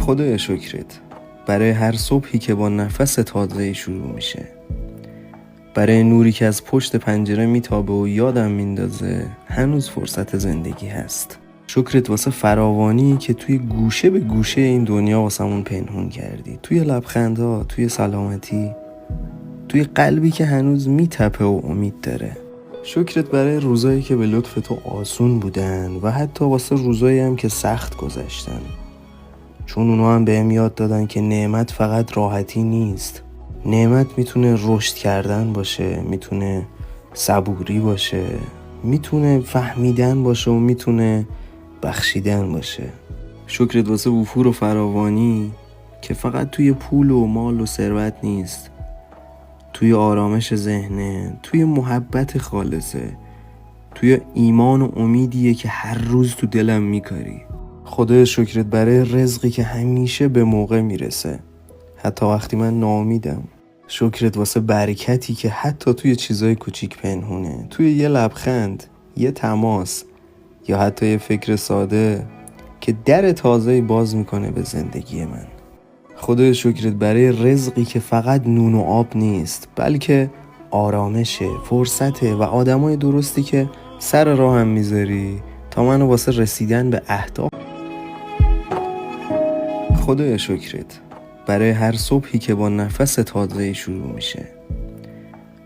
خدایا شکرت برای هر صبحی که با نفس تازه‌ای شروع میشه، برای نوری که از پشت پنجره میتابه و یادم میندازه هنوز فرصت زندگی هست. شکرت واسه فراوانی که توی گوشه به گوشه این دنیا واسمون پنهون کردی، توی لبخندها، توی سلامتی، توی قلبی که هنوز میتپه و امید داره. شکرت برای روزایی که به لطف تو آسون بودن و حتی واسه روزایی هم که سخت گذشتن، چون اونا هم بهم یاد دادن که نعمت فقط راحتی نیست. نعمت میتونه رشد کردن باشه، میتونه صبوری باشه، میتونه فهمیدن باشه و میتونه بخشیدن باشه. شکرت واسه وفور و فراوانی که فقط توی پول و مال و ثروت نیست، توی آرامش ذهنه، توی محبت خالصه، توی ایمان و امیدیه که هر روز تو دلم میکاری. خدایا شکرت برای رزقی که همیشه به موقع میرسه، حتی وقتی من ناامیدم. شکرت واسه برکتی که حتی توی چیزای کوچیک پنهونه، توی یه لبخند، یه تماس یا حتی یه فکر ساده که در تازه‌ای باز میکنه به زندگی من. خدایا شکرت برای رزقی که فقط نون و آب نیست، بلکه آرامشه، فرصته و آدمای درستی که سر راهم میذاری تا منو واسه رسیدن به اهداف. خدایا شکرت برای هر صبحی که با نفس تازه‌ای شروع میشه،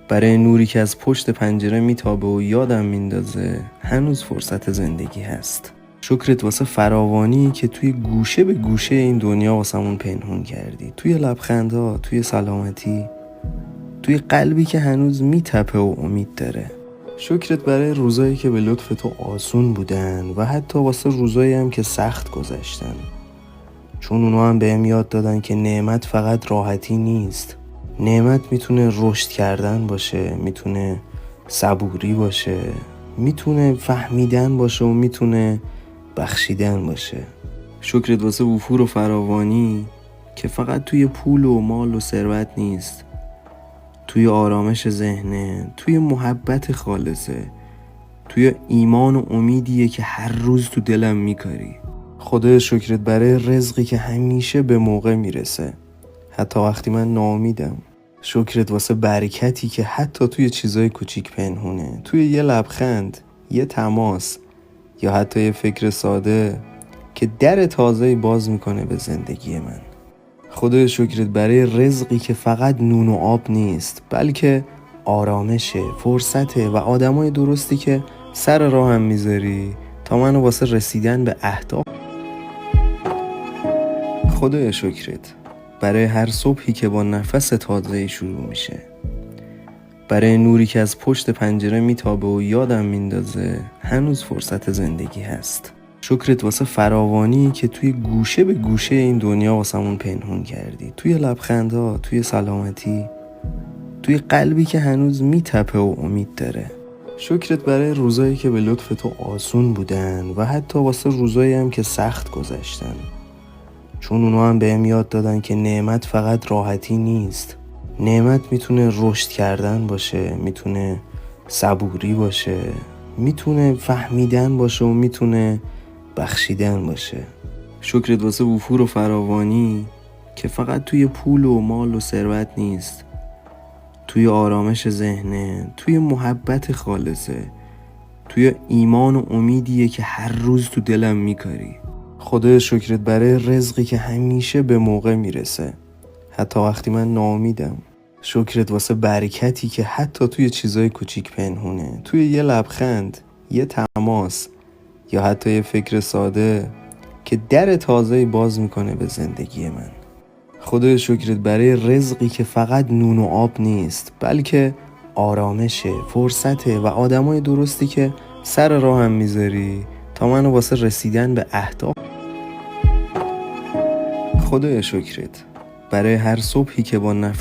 برای نوری که از پشت پنجره میتابه و یادم میندازه هنوز فرصت زندگی هست. شکرت واسه فراوانی که توی گوشه به گوشه این دنیا واسمون پنهون کردی، توی لبخندها، توی سلامتی، توی قلبی که هنوز میتپه و امید داره. شکرت برای روزایی که به لطف تو آسون بودن و حتی واسه روزایی هم که سخت گذشتن، چون اونا هم بهم یاد دادن که نعمت فقط راحتی نیست. نعمت میتونه رشد کردن باشه، میتونه صبوری باشه، میتونه فهمیدن باشه و میتونه بخشیدن باشه. شکرت واسه وفور و فراوانی که فقط توی پول و مال و ثروت نیست، توی آرامش ذهنه، توی محبت خالصه، توی ایمان و امیدیه که هر روز تو دلم میکاری. خدایا شکرت برای رزقی که همیشه به موقع میرسه، حتی وقتی من ناامیدم. شکرت واسه برکتی که حتی توی چیزای کوچیک پنهونه، توی یه لبخند، یه تماس یا حتی یه فکر ساده که در تازه‌ای باز میکنه به زندگی من. خدایا شکرت برای رزقی که فقط نون و آب نیست، بلکه آرامشه، فرصته و آدمای درستی که سر راهم میذاری تا منو واسه رسیدن به اهداف. خدایا شکرت برای هر صبحی که با نفس تازه‌ای شروع میشه، برای نوری که از پشت پنجره میتابه و یادم میندازه هنوز فرصت زندگی هست. شکرت واسه فراوانی که توی گوشه به گوشه این دنیا واسمون پنهون کردی، توی لبخندها، توی سلامتی، توی قلبی که هنوز میتپه و امید داره. شکرت برای روزایی که به لطف تو آسون بودن و حتی واسه روزایی هم که سخت گذشتن، چون اونا هم بهم یاد دادن که نعمت فقط راحتی نیست. نعمت میتونه رشد کردن باشه، میتونه صبوری باشه، میتونه فهمیدن باشه و میتونه بخشیدن باشه. شکرت واسه وفور و فراوانی که فقط توی پول و مال و ثروت نیست، توی آرامش ذهنه، توی محبت خالصه، توی ایمان و امیدیه که هر روز تو دلم میکاری. خدایا شکرت برای رزقی که همیشه به موقع میرسه، حتی وقتی من ناامیدم. شکرت واسه برکتی که حتی توی چیزای کوچیک پنهونه، توی یه لبخند، یه تماس یا حتی یه فکر ساده که در تازه‌ای باز میکنه به زندگی من. خدایا شکرت برای رزقی که فقط نون و آب نیست، بلکه آرامشه، فرصته و آدمای درستی که سر راهم میذاری تا منو واسه رسیدن به اهداف. خدایا شکرت برای هر صبحی که با نفس